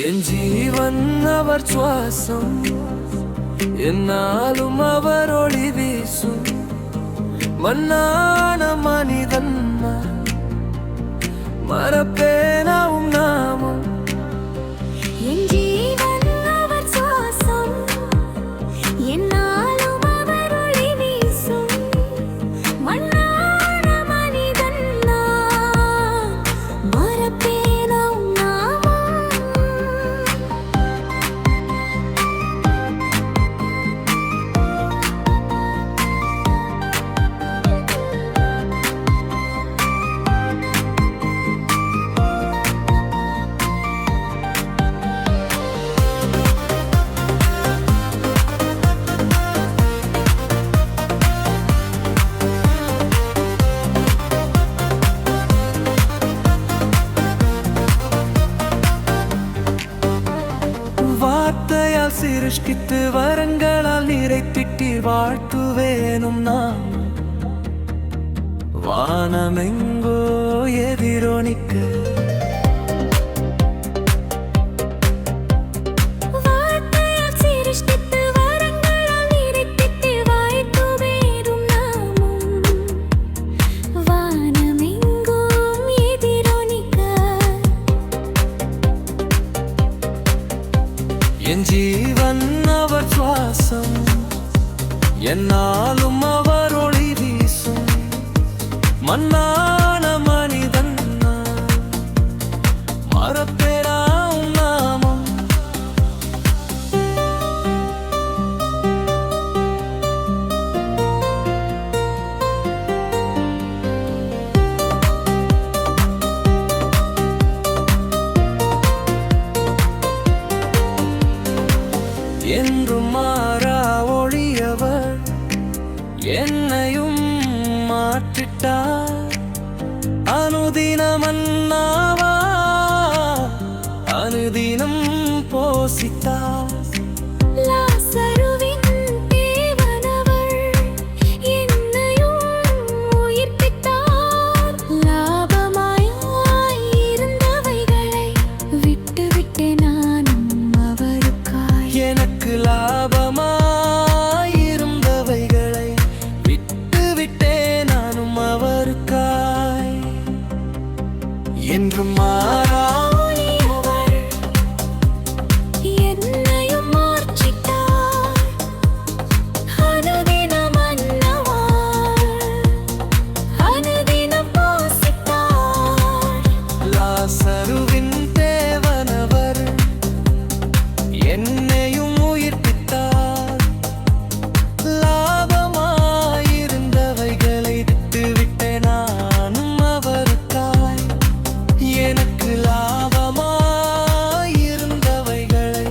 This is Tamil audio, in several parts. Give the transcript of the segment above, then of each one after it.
என் ஜீவன் அவர் சுவாசம், என்னாலும் அவர் ஒளி வீசும். மண்ணான மனிதன் மறப்பேனாவும் நாமம். என் ஜீவன் அவர் சுவாசம், என்னாலும் அவர் ஒளி வீசும். மண்ணான மனிதன் மறப்பேனாவும் நாமம். வார்த்தையால் சிருஷ்டித்து வரங்களால் நிறைத்திட்டு வாழ்த்துவேனும் நாம். வானமெங்கோ எதிரொனிக்க வார்த்தையால் சிருஷ்டித்து வரங்களால் நிறைத்திட்டு வாழ்த்துவேனும் நாமும். வானமெங்கும் எதிரொனிக்க என் ஜீவன் அவர் சுவாசம், என்னாலும் அவர் ஒளி வீசும். மண்ணான மனிதன் மறப்பேனாவும் நாமம். என்றும் மாறா ஒளியவர் என்னையும் மாற்றிட்டார். அனுதினம் அண்ணாவா அனுதினம் போசித்தார். லாசருவின் தேவனவர் என்னையும் உயிர்ப்பித்தார். லாபமாய் இருந்தவைகளை விட்டுவிட்டு நானும் அவருக்காய். எனக்கு லாபமாயிருந்தவைகளை விட்டுவிட்டே நானும் அவருக்காய். என்றும் மாறா ஒளியவர் என்னையும் மாற்றிட்டார். அனுதினம் அன்னவார் அனுதினம் போசித்தார். லாசருவின் தேவனவர் என்னையும் உயிர்ப்பித்தார். லாபமாயிருந்தவைகளை விட்டுவிட்டே நானும் அவருக்காய். எனக்கு லாபமாயிருந்தவைகளை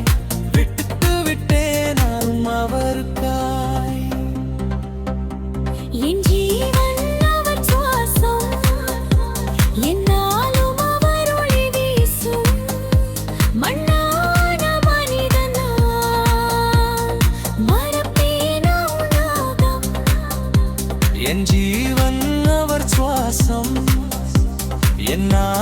விட்டுவிட்டே நானும் அவருக்காய். என் ஜீவன் அவர் சுவாசம், என்னாலும் அவர் ஒளி வீசும். மண்ணான மனிதனா மறப்பேனாவும் நாகம். என் ஜீவன் அவர் சுவாசம், என்னால்